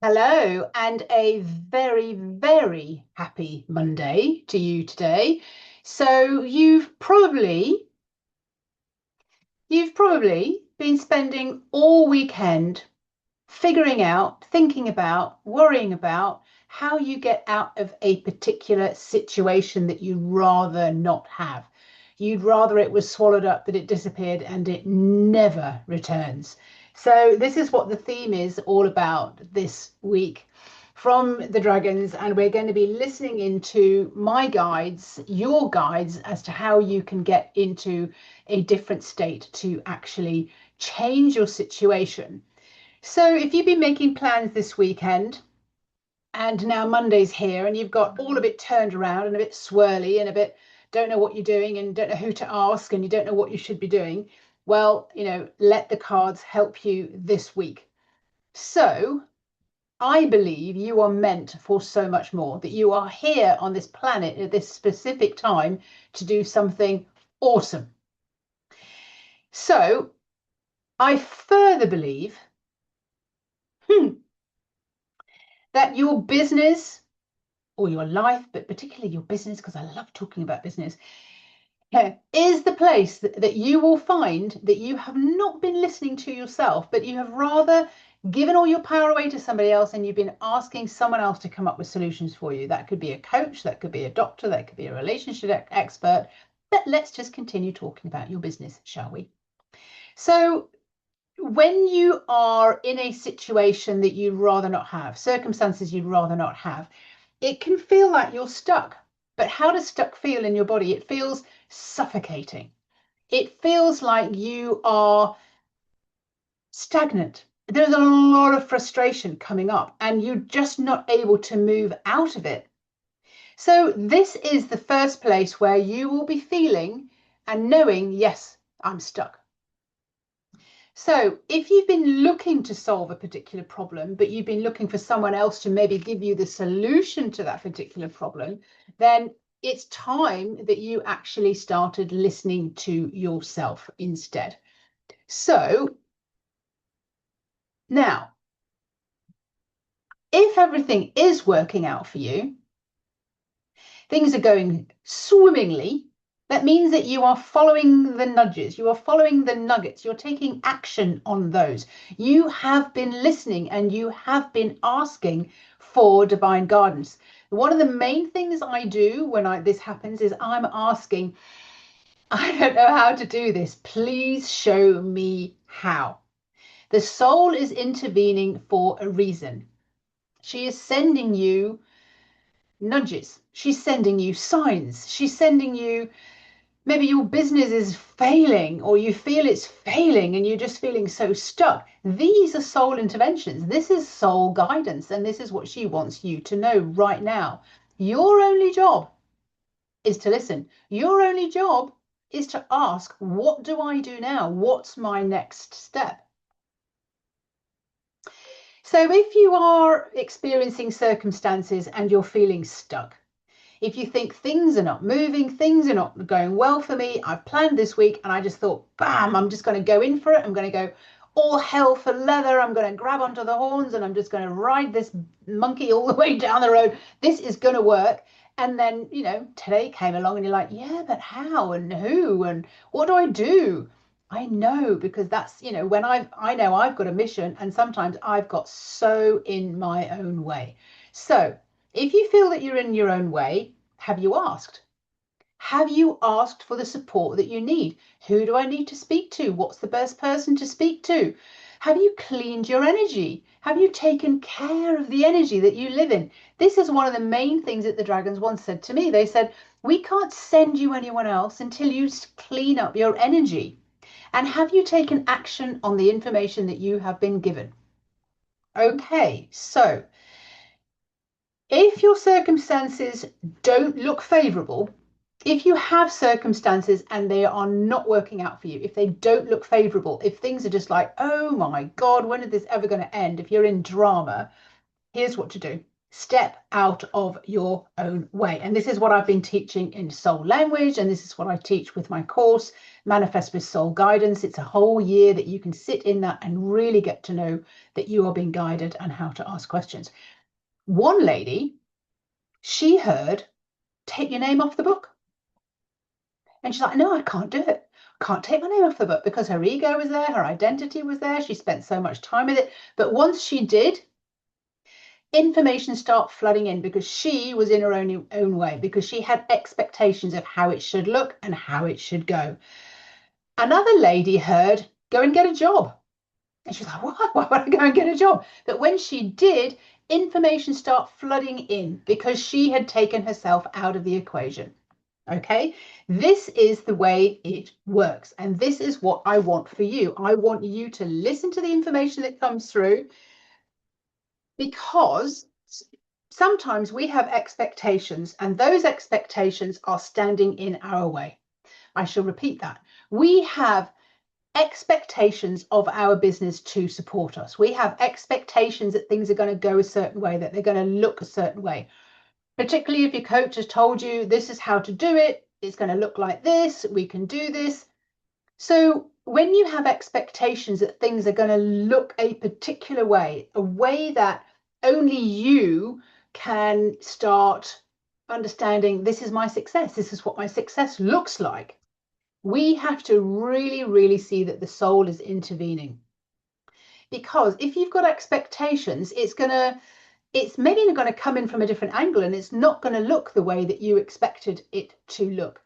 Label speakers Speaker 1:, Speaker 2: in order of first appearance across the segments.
Speaker 1: Hello, and a very, very happy Monday to you today. So you've probably been spending all weekend figuring out, thinking about, worrying about how you get out of a particular situation that you'd rather not have. You'd rather it was swallowed up, that it disappeared and it never returns. So, this is what the theme is all about this week from the dragons, and we're going to be listening into my guides, your guides, as to how you can get into a different state to actually change your situation. So, if you've been making plans this weekend and now Monday's here and you've got all of it turned around and a bit swirly and a bit don't know what you're doing and don't know who to ask and you don't know what you should be doing, well, let the cards help you this week. So, I believe you are meant for so much more, that you are here on this planet at this specific time to do something awesome. So, I further believe that your business or your life, but particularly your business, because I love talking about business, is the place that you will find that you have not been listening to yourself, but you have rather given all your power away to somebody else and you've been asking someone else to come up with solutions for you. That could be a coach, that could be a doctor, that could be a relationship expert. But let's just continue talking about your business, shall we? So, when you are in a situation that you'd rather not have, circumstances you'd rather not have, it can feel like you're stuck. But how does stuck feel in your body? It feels suffocating. It feels like you are stagnant. There's a lot of frustration coming up, and you're just not able to move out of it. So, this is the first place where you will be feeling and knowing, yes, I'm stuck. So, if you've been looking to solve a particular problem, but you've been looking for someone else to maybe give you the solution to that particular problem, then it's time that you actually started listening to yourself instead. So, now, if everything is working out for you, things are going swimmingly, that means that you are following the nudges, you are following the nuggets, you're taking action on those. You have been listening and you have been asking for divine guidance. One of the main things I do when this happens is I'm asking, I don't know how to do this. Please show me how. The soul is intervening for a reason. She is sending you nudges. She's sending you signs. She's sending you, maybe your business is failing or you feel it's failing and you're just feeling so stuck. These are soul interventions. This is soul guidance. And this is what she wants you to know right now. Your only job is to listen. Your only job is to ask, what do I do now? What's my next step? So if you are experiencing circumstances and you're feeling stuck, if you think things are not moving, things are not going well for me, I've planned this week and I just thought, bam, I'm just going to go in for it. I'm going to go all hell for leather. I'm going to grab onto the horns and I'm just going to ride this monkey all the way down the road. This is going to work. And then, today came along and you're like, yeah, but how and who and what do I do? I know because that's, when I know I've got a mission and sometimes I've got so in my own way. So if you feel that you're in your own way, have you asked? Have you asked for the support that you need? Who do I need to speak to? What's the best person to speak to? Have you cleaned your energy? Have you taken care of the energy that you live in? This is one of the main things that the dragons once said to me. They said, we can't send you anyone else until you clean up your energy. And have you taken action on the information that you have been given? Okay, so if your circumstances don't look favorable, if you have circumstances and they are not working out for you, if they don't look favorable, if things are just like, oh my God, when is this ever going to end? If you're in drama, here's what to do. Step out of your own way. And this is what I've been teaching in soul language. And this is what I teach with my course, Manifest with Soul Guidance. It's a whole year that you can sit in that and really get to know that you are being guided and how to ask questions. One lady, she heard, take your name off the book. And she's like, no, I can't do it. I can't take my name off the book, because her ego was there, her identity was there. She spent so much time with it. But once she did, information start flooding in, because she was in her own way, because she had expectations of how it should look and how it should go. Another lady heard, go and get a job. And she's like, why would I go and get a job? But when she did, information start flooding in, because she had taken herself out of the equation. Okay, this is the way it works. And this is what I want for you. I want you to listen to the information that comes through, because sometimes we have expectations, and those expectations are standing in our way. I shall repeat that. We have expectations of our business to support us. We have expectations that things are going to go a certain way, that they're going to look a certain way. Particularly if your coach has told you this is how to do it, it's going to look like this, we can do this. So when you have expectations that things are going to look a particular way, a way that only you can start understanding, this is my success, this is what my success looks like, we have to really, really see that the soul is intervening. Because if you've got expectations, it's maybe going to come in from a different angle, and it's not going to look the way that you expected it to look.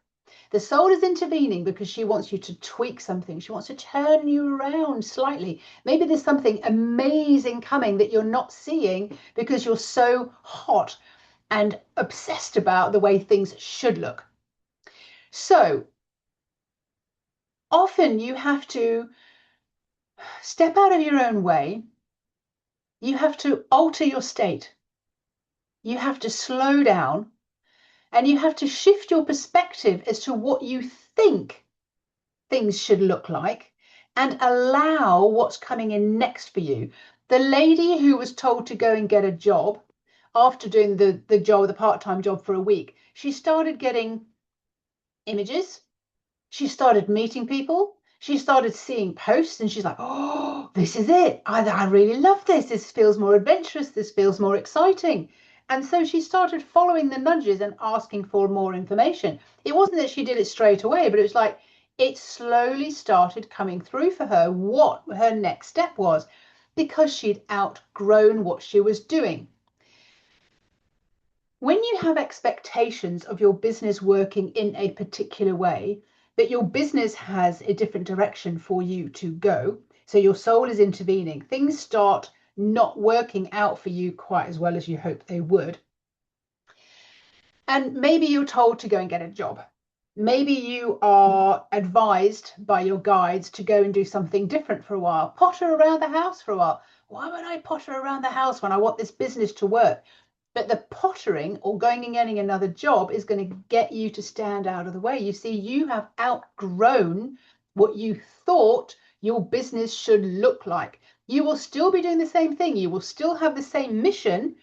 Speaker 1: The soul is intervening because she wants you to tweak something. She wants to turn you around slightly. Maybe there's something amazing coming that you're not seeing because you're so hot and obsessed about the way things should look. So often you have to step out of your own way. You have to alter your state. You have to slow down, and you have to shift your perspective as to what you think things should look like, and allow what's coming in next for you. The lady who was told to go and get a job after doing the part-time job for a week, she started getting images. She started meeting people. She started seeing posts, and she's like, oh, this is it. I really love this. This feels more adventurous. This feels more exciting. And so she started following the nudges and asking for more information. It wasn't that she did it straight away, but it was like it slowly started coming through for her what her next step was, because she'd outgrown what she was doing. When you have expectations of your business working in a particular way, that your business has a different direction for you to go, so your soul is intervening, things start not working out for you quite as well as you hoped they would. And maybe you're told to go and get a job. Maybe you are advised by your guides to go and do something different for a while, potter around the house for a while. Why would I potter around the house when I want this business to work? But the pottering or going and getting another job is going to get you to stand out of the way. You see, you have outgrown what you thought your business should look like. You will still be doing the same thing. You will still have the same mission,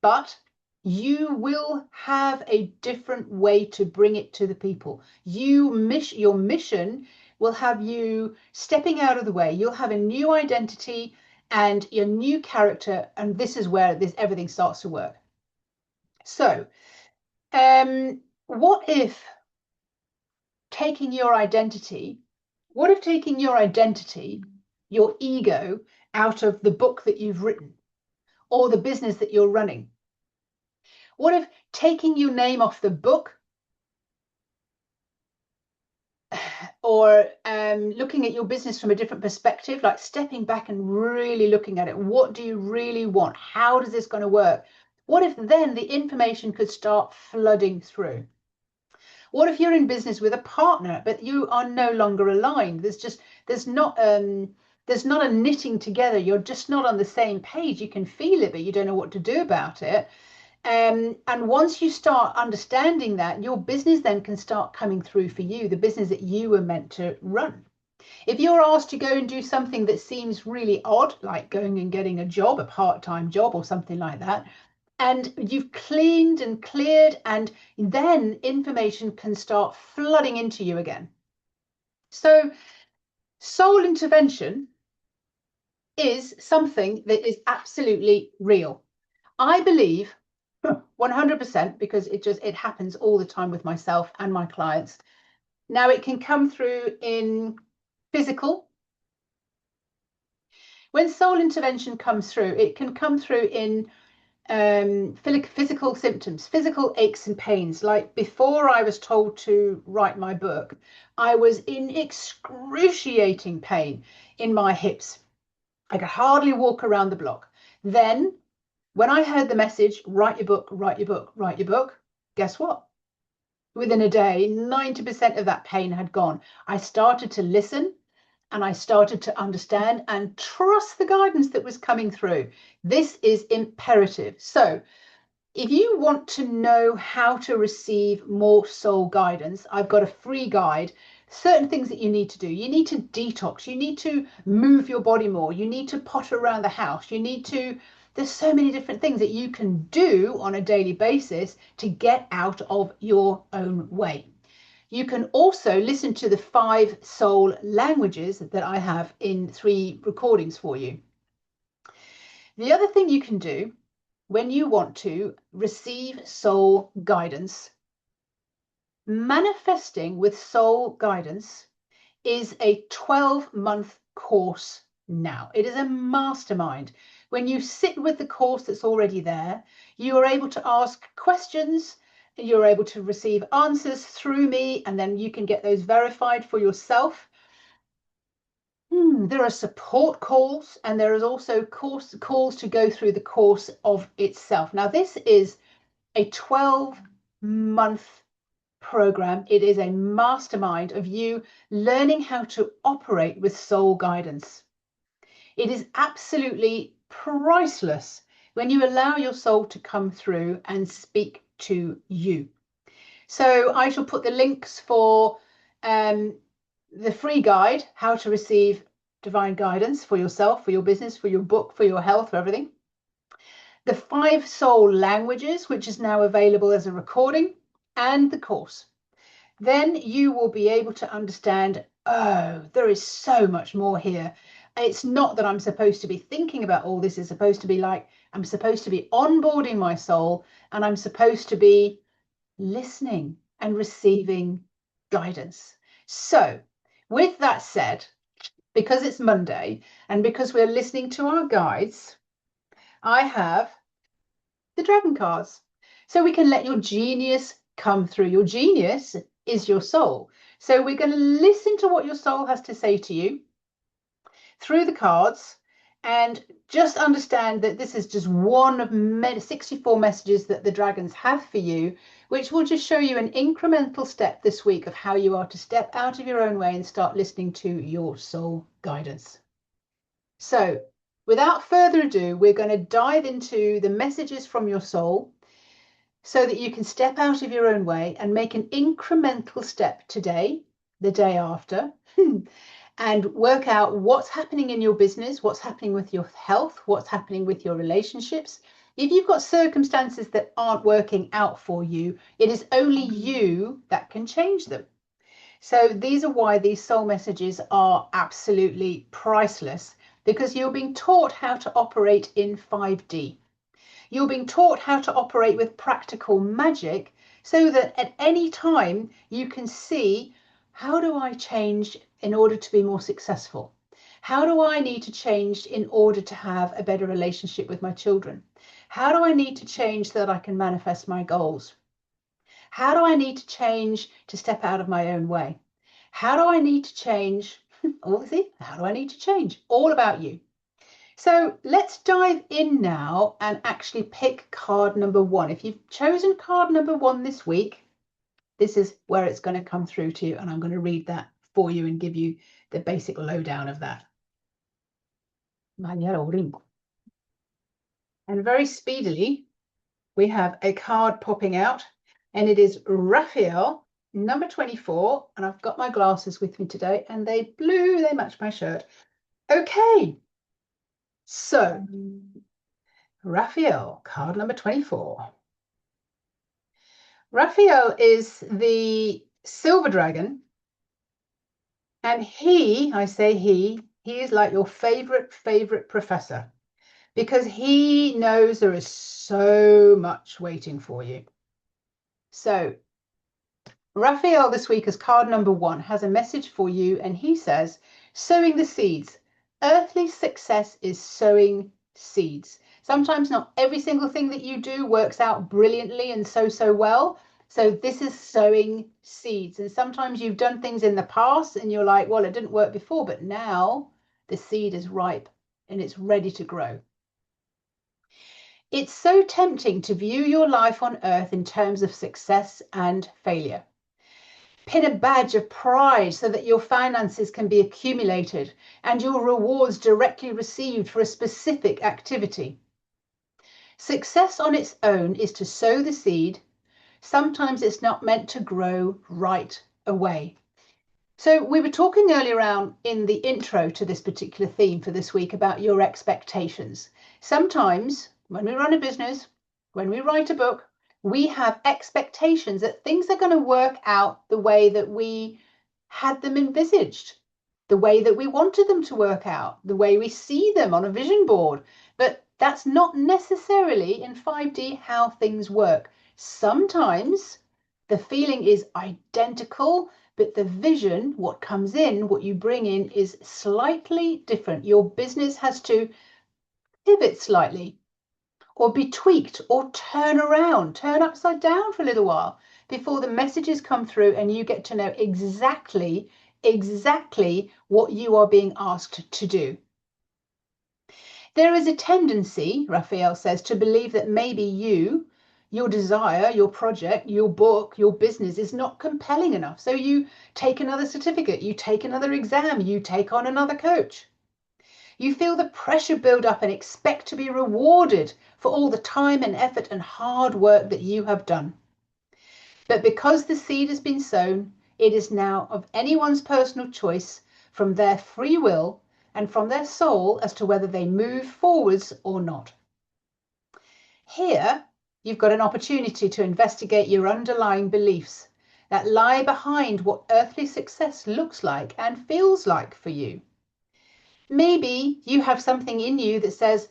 Speaker 1: but you will have a different way to bring it to the people. Your mission will have you stepping out of the way. You'll have a new identity and your new character, and this is where everything starts to work. So, what if taking your identity, your ego, out of the book that you've written or the business that you're running? What if taking your name off the book, or looking at your business from a different perspective, like stepping back and really looking at it? What do you really want? How is this going to work? What if then the information could start flooding through? What if you're in business with a partner, but you are no longer aligned? There's not a knitting together. You're just not on the same page. You can feel it, but you don't know what to do about it. And once you start understanding that, your business then can start coming through for you, the business that you were meant to run. If you're asked to go and do something that seems really odd, like going and getting a job, a part-time job or something like that, and you've cleaned and cleared, and then information can start flooding into you again. So soul intervention is something that is absolutely real. I believe 100%, because it happens all the time with myself and my clients. Now it can come through in physical. When soul intervention comes through, it can come through in physical symptoms, physical aches and pains. Like before I was told to write my book, I was in excruciating pain in my hips. I could hardly walk around the block. Then when I heard the message, write your book, write your book, write your book, guess what? Within a day, 90% of that pain had gone. I started to listen and I started to understand and trust the guidance that was coming through. This is imperative. So if you want to know how to receive more soul guidance, I've got a free guide. Certain things that you need to do. You need to detox. You need to move your body more. You need to potter around the house. There's so many different things that you can do on a daily basis to get out of your own way. You can also listen to the 5 soul languages that I have in 3 recordings for you. The other thing you can do when you want to receive soul guidance, manifesting with soul guidance is a 12-month course now. It is a mastermind. When you sit with the course that's already there, you are able to ask questions, you're able to receive answers through me, and then you can get those verified for yourself. There are support calls, and there is also calls to go through the course of itself. Now, this is a 12-month program. It is a mastermind of you learning how to operate with soul guidance. It is absolutely priceless when you allow your soul to come through and speak to you. So I shall put the links for the free guide, how to receive divine guidance for yourself, for your business, for your book, for your health, for everything. The 5 soul languages, which is now available as a recording, and the course. Then you will be able to understand, oh, there is so much more here. It's not that I'm supposed to be thinking about all this. It's supposed to be like, I'm supposed to be onboarding my soul, and I'm supposed to be listening and receiving guidance. So with that said, because it's Monday and because we're listening to our guides, I have the dragon cards. So we can let your genius come through. Your genius is your soul. So we're going to listen to what your soul has to say to you through the cards, and just understand that this is just one of 64 messages that the dragons have for you, which will just show you an incremental step this week of how you are to step out of your own way and start listening to your soul guidance. So without further ado, we're going to dive into the messages from your soul so that you can step out of your own way and make an incremental step today, the day after, and work out what's happening in your business, what's happening with your health, what's happening with your relationships. If you've got circumstances that aren't working out for you, it is only you that can change them. So these are why these soul messages are absolutely priceless, because you're being taught how to operate in 5D. You're being taught how to operate with practical magic so that at any time you can see, how do I change in order to be more successful? How do I need to change in order to have a better relationship with my children? How do I need to change so that I can manifest my goals? How do I need to change to step out of my own way? How do I need to change? How do I need to change? All about you. So let's dive in now and actually pick card number 1. If you've chosen card number 1 this week, this is where it's going to come through to you, and I'm going to read that for you and give you the basic lowdown of that. And very speedily, we have a card popping out, and it is Rafael, number 24, and I've got my glasses with me today, and they match my shirt. Okay, so Rafael, card number 24. Rafael is the silver dragon, and he is like your favorite professor, because he knows there is so much waiting for you. So Rafael this week as card number 1 has a message for you, and he says, sowing the seeds. Earthly success is sowing seeds. Sometimes not every single thing that you do works out brilliantly and so well. So this is sowing seeds. And sometimes you've done things in the past and you're like, well, it didn't work before, but now the seed is ripe and it's ready to grow. It's so tempting to view your life on earth in terms of success and failure. Pin a badge of pride so that your finances can be accumulated and your rewards directly received for a specific activity. Success on its own is to sow the seed. Sometimes it's not meant to grow right away. So we were talking earlier on in the intro to this particular theme for this week about your expectations. Sometimes when we run a business, when we write a book, we have expectations that things are going to work out the way that we had them envisaged, the way that we wanted them to work out, the way we see them on a vision board. But that's not necessarily in 5D how things work. Sometimes the feeling is identical, but the vision, what comes in, what you bring in, is slightly different. Your business has to pivot slightly, or be tweaked, or turn around, turn upside down for a little while before the messages come through and you get to know exactly what you are being asked to do. There is a tendency, Rafael says, to believe that maybe your desire, your project, your book, your business is not compelling enough. So you take another certificate, you take another exam, you take on another coach. You feel the pressure build up and expect to be rewarded for all the time and effort and hard work that you have done. But because the seed has been sown, it is now of anyone's personal choice, from their free will and from their soul, as to whether they move forwards or not. Here, you've got an opportunity to investigate your underlying beliefs that lie behind what earthly success looks like and feels like for you. Maybe you have something in you that says,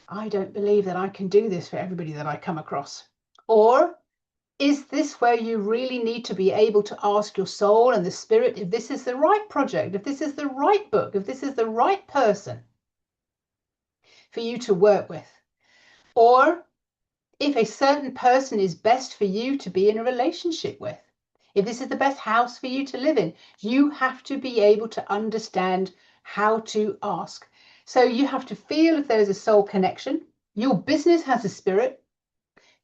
Speaker 1: I don't believe that I can do this for everybody that I come across. Or is this where you really need to be able to ask your soul and the spirit if this is the right project, if this is the right book, if this is the right person for you to work with? Or if a certain person is best for you to be in a relationship with, if this is the best house for you to live in, you have to be able to understand how to ask. So you have to feel if there is a soul connection. Your business has a spirit.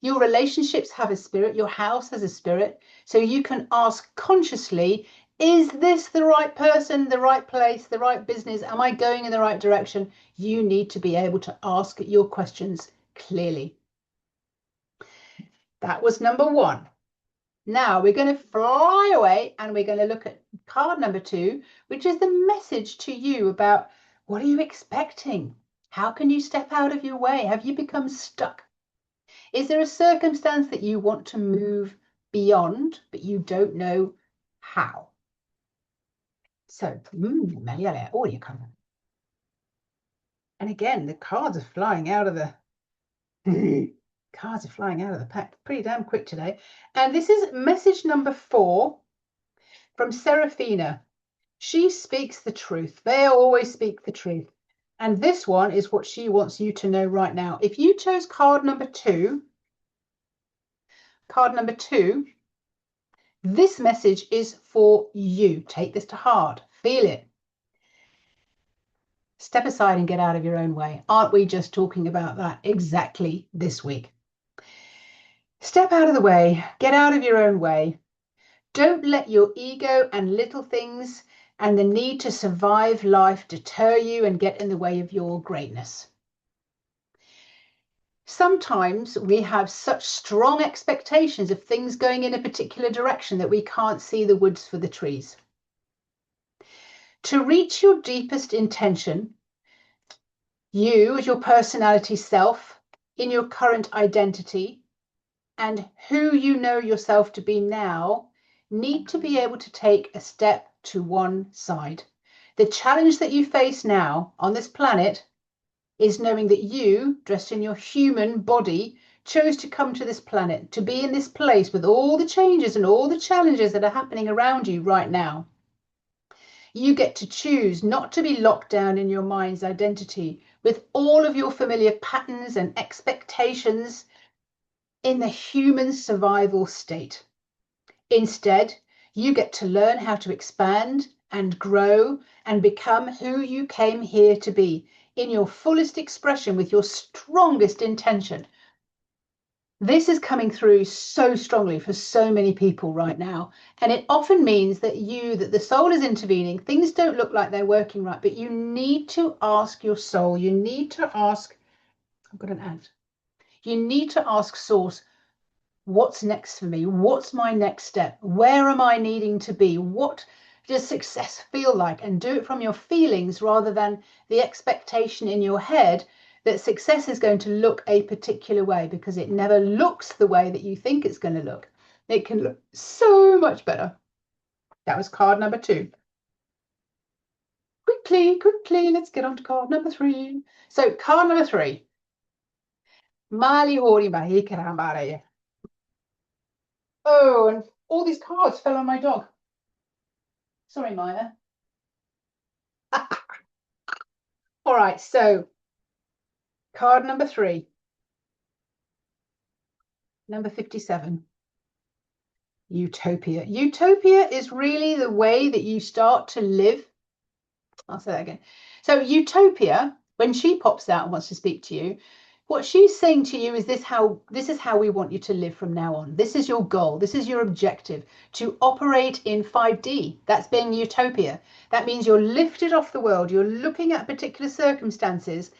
Speaker 1: Your relationships have a spirit. Your house has a spirit. So you can ask consciously, is this the right person, the right place, the right business? Am I going in the right direction? You need to be able to ask your questions clearly. That was number 1. Now we're going to fly away and we're going to look at card number 2, which is the message to you about what are you expecting? How can you step out of your way? Have you become stuck? Is there a circumstance that you want to move beyond, but you don't know how? So, and again, the cards are flying out of the cards are flying out of the pack pretty damn quick today. And this is message number 4 from Sarafina. She speaks the truth. They always speak the truth. And this one is what she wants you to know right now. If you chose card number 2, this message is for you. Take this to heart. Feel it. Step aside and get out of your own way. Aren't we just talking about that exactly this week? Step out of the way. Get out of your own way. Don't let your ego and little things and the need to survive life deter you and get in the way of your greatness. Sometimes we have such strong expectations of things going in a particular direction that we can't see the woods for the trees. To reach your deepest intention, you as your personality self, in your current identity and who you know yourself to be now need to be able to take a step to one side. The challenge that you face now on this planet is knowing that you, dressed in your human body, chose to come to this planet, to be in this place with all the changes and all the challenges that are happening around you right now. You get to choose not to be locked down in your mind's identity with all of your familiar patterns and expectations in the human survival state. Instead, you get to learn how to expand and grow and become who you came here to be in your fullest expression with your strongest intention. This is coming through so strongly for so many people right now. And it often means that the soul is intervening. Things don't look like they're working right, but you need to ask your soul. You need to ask, I've got an ant. You need to ask Source, what's next for me? What's my next step? Where am I needing to be? What does success feel like? And do it from your feelings rather than the expectation in your head that success is going to look a particular way, because it never looks the way that you think it's going to look. It can look so much better. That was card number 2. Quickly, let's get on to card number 3. So card number 3. Mali hori mahi karambare. Oh, and all these cards fell on my dog. Sorry, Maya. All right, so card number 3, number 57. Utopia. Utopia is really the way that you start to live. I'll say that again. So Utopia, when she pops out and wants to speak to you, what she's saying to you is this is how we want you to live from now on. This is your goal. This is your objective, to operate in 5D. That's being Utopia. That means you're lifted off the world. You're looking at particular circumstances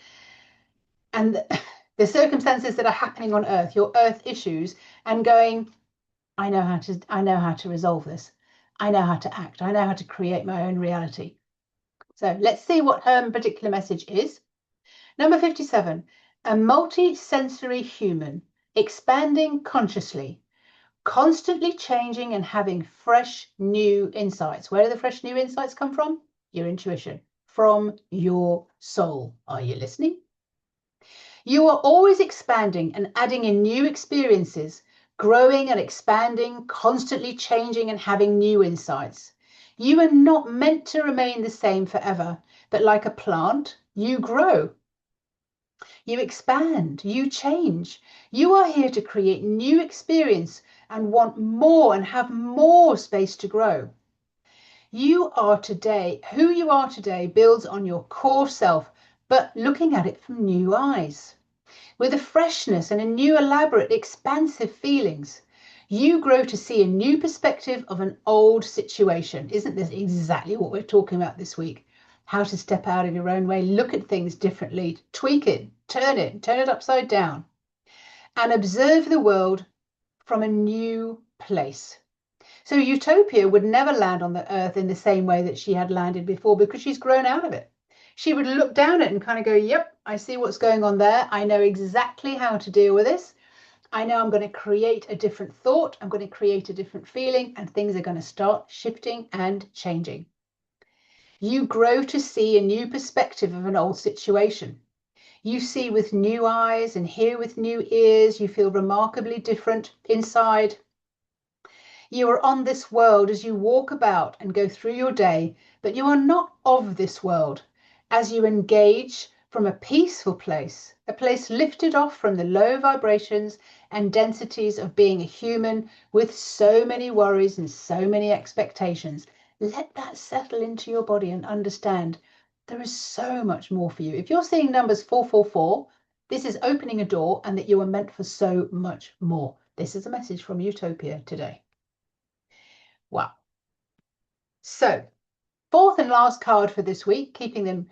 Speaker 1: and the circumstances that are happening on Earth, your Earth issues, and going, I know how to resolve this. I know how to act. I know how to create my own reality. So let's see what her particular message is. Number 57, a multi-sensory human, expanding consciously, constantly changing and having fresh new insights. Where do the fresh new insights come from? Your intuition, from your soul. Are you listening? You are always expanding and adding in new experiences, growing and expanding, constantly changing and having new insights. You are not meant to remain the same forever, but like a plant, you grow. You expand, you change. You are here to create new experience and want more and have more space to grow. You are today, who you are today builds on your core self, but looking at it from new eyes. With a freshness and a new, elaborate, expansive feelings. You grow to see a new perspective of an old situation. Isn't this exactly what we're talking about this week? How to step out of your own way, look at things differently, tweak it, turn it upside down, and observe the world from a new place. So Utopia would never land on the earth in the same way that she had landed before, because she's grown out of it. She would look down at it and kind of go, yep, I see what's going on there. I know exactly how to deal with this. I know I'm going to create a different thought. I'm going to create a different feeling, and things are going to start shifting and changing. You grow to see a new perspective of an old situation. You see with new eyes and hear with new ears. You feel remarkably different inside. You are on this world as you walk about and go through your day, but you are not of this world. As you engage from a peaceful place, a place lifted off from the low vibrations and densities of being a human with so many worries and so many expectations, let that settle into your body and understand there is so much more for you. If you're seeing numbers 444, this is opening a door, and that you are meant for so much more. This is a message from Utopia today. Wow. So, fourth and last card for this week, keeping them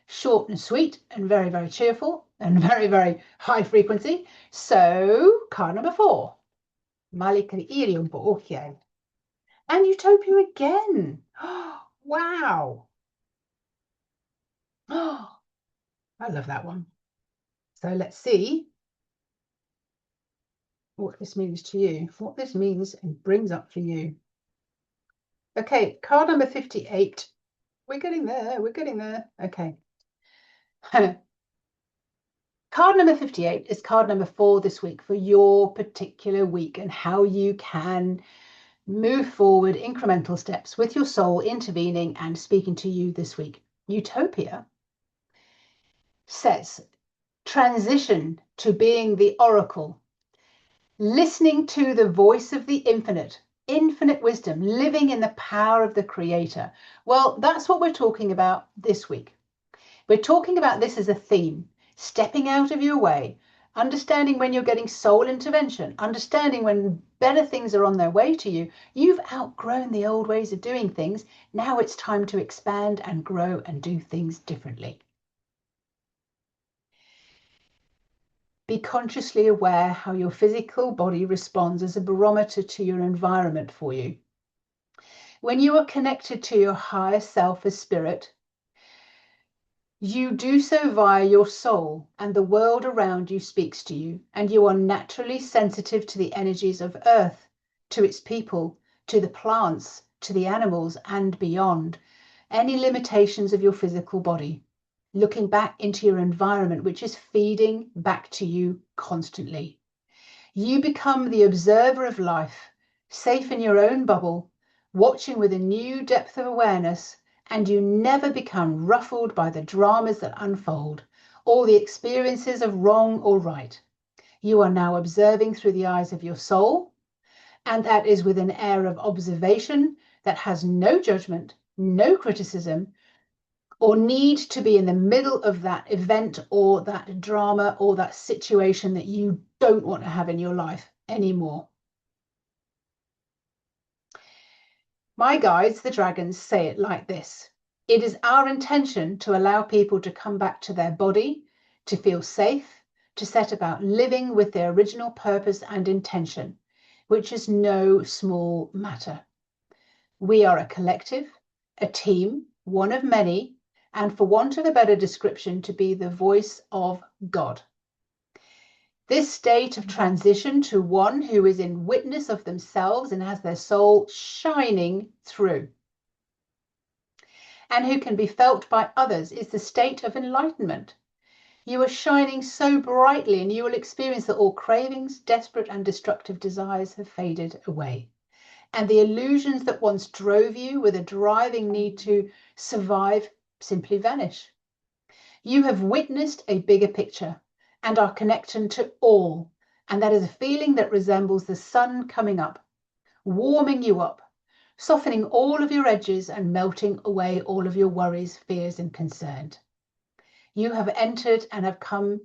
Speaker 1: short and sweet and very, very cheerful and very, very high frequency. So, card number 4. And Utopia again. Wow. I love that one. So let's see what this means to you, what this means and brings up for you. Okay, card number 58. We're getting there. We're getting there. Okay. Card number 58 is card number 4 this week for your particular week and how you can move forward incremental steps with your soul intervening and speaking to you this week. Utopia says transition to being the oracle, listening to the voice of the infinite wisdom, living in the power of the creator. Well, that's what we're talking about this week. We're talking about this as a theme, stepping out of your way, understanding when you're getting soul intervention, understanding when better things are on their way to you. You've outgrown the old ways of doing things. Now it's time to expand and grow and do things differently. Be consciously aware how your physical body responds as a barometer to your environment for you. When you are connected to your higher self as spirit, you do so via your soul, and the world around you speaks to you, and you are naturally sensitive to the energies of Earth, to its people, to the plants, to the animals, and beyond any limitations of your physical body, looking back into your environment, which is feeding back to you constantly. You become the observer of life, safe in your own bubble, watching with a new depth of awareness, and you never become ruffled by the dramas that unfold or the experiences of wrong or right. You are now observing through the eyes of your soul, and that is with an air of observation that has no judgment, no criticism, or need to be in the middle of that event or that drama or that situation that you don't want to have in your life anymore. My guides, the dragons, say it like this. It is our intention to allow people to come back to their body, to feel safe, to set about living with their original purpose and intention, which is no small matter. We are a collective, a team, one of many, and for want of a better description, to be the voice of God. This state of transition to one who is in witness of themselves and has their soul shining through, and who can be felt by others, is the state of enlightenment. You are shining so brightly, and you will experience that all cravings, desperate and destructive desires have faded away. And the illusions that once drove you with a driving need to survive simply vanish. You have witnessed a bigger picture and are connected to all, and that is a feeling that resembles the sun coming up, warming you up, softening all of your edges and melting away all of your worries, fears, and concerns. You have entered and have come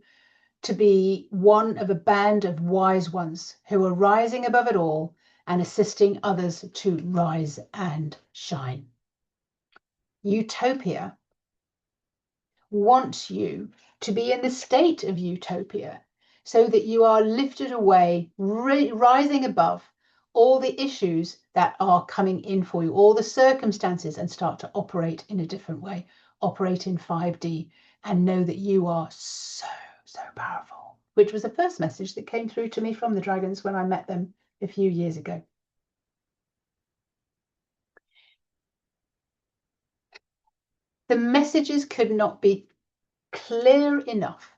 Speaker 1: to be one of a band of wise ones who are rising above it all and assisting others to rise and shine. Utopia wants you to be in the state of utopia so that you are lifted away, rising above all the issues that are coming in for you, all the circumstances, and start to operate in a different way, operate in 5D, and know that you are so powerful, which was the first message that came through to me from the dragons when I met them a few years ago. The messages could not be clear enough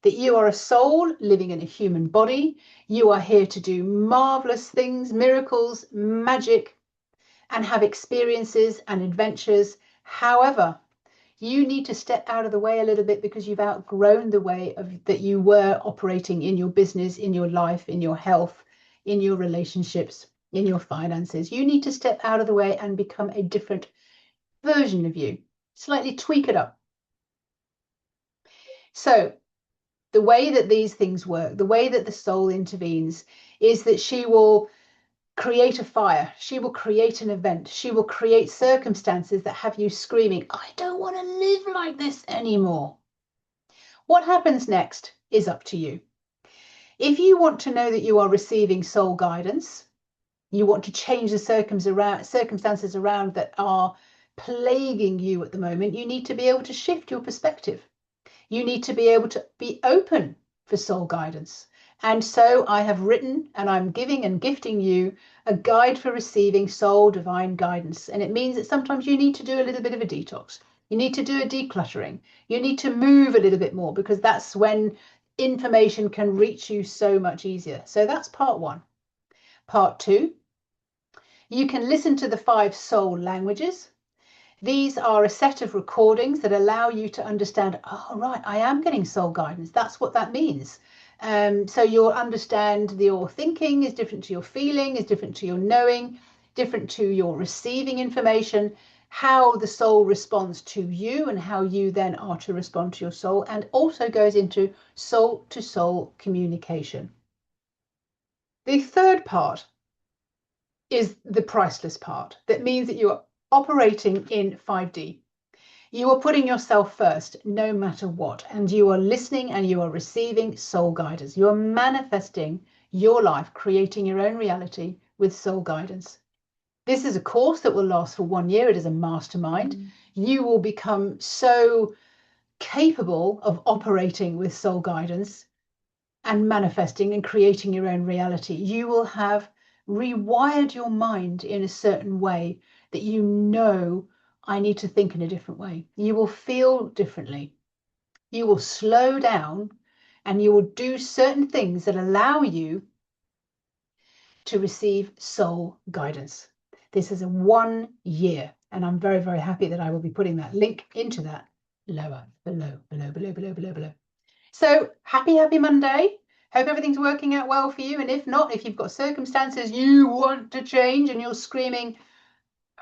Speaker 1: that you are a soul living in a human body. You are here to do marvelous things, miracles, magic, and have experiences and adventures. However, you need to step out of the way a little bit because you've outgrown the way that you were operating in your business, in your life, in your health, in your relationships, in your finances. You need to step out of the way and become a different version of you, slightly tweak it up. So the way that these things work, the way that the soul intervenes, is that she will create a fire, she will create an event, she will create circumstances that have you screaming, I don't want to live like this anymore. What happens next is up to you. If you want to know that you are receiving soul guidance, you want to change the circumstances around that are plaguing you at the moment, you need to be able to shift your perspective. You need to be able to be open for soul guidance And so I have written, and I'm giving and gifting you a guide for receiving soul divine guidance. And it means that sometimes you need to do a little bit of a detox. You need to do a decluttering. You need to move a little bit more, because that's when information can reach you so much easier. So that's part one. Part two, you can listen to the 5 soul languages. These are a set of recordings that allow you to understand, oh, right, I am getting soul guidance. That's what that means. So you'll understand your thinking is different to your feeling, is different to your knowing, different to your receiving information, how the soul responds to you and how you then are to respond to your soul, and also goes into soul to soul communication. The third part is the priceless part. That means that you are operating in 5D. You are putting yourself first, no matter what, and you are listening and you are receiving soul guidance. You are manifesting your life, creating your own reality with soul guidance. This is a course that will last for 1 year. It is a mastermind. You will become so capable of operating with soul guidance and manifesting and creating your own reality. You will have rewired your mind in a certain way that you know, I need to think in a different way. You will feel differently. You will slow down and you will do certain things that allow you to receive soul guidance. This is a 1 year, and I'm very, very happy that I will be putting that link into that below. So happy Monday. Hope everything's working out well for you. And if not, if you've got circumstances you want to change and you're screaming,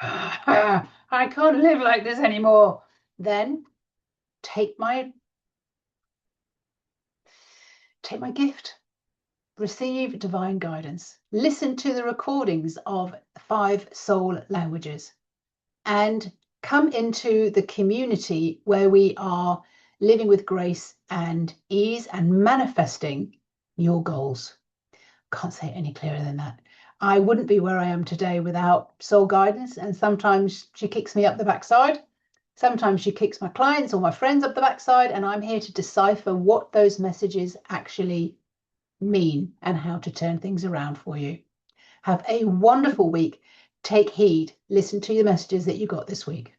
Speaker 1: I can't live like this anymore, then take my gift. Receive divine guidance. Listen to the recordings of 5 soul languages and come into the community where we are living with grace and ease and manifesting your goals. Can't say it any clearer than that. I wouldn't be where I am today without soul guidance, and sometimes she kicks me up the backside. Sometimes she kicks my clients or my friends up the backside, and I'm here to decipher what those messages actually mean and how to turn things around for you. Have a wonderful week. Take heed. Listen to the messages that you got this week.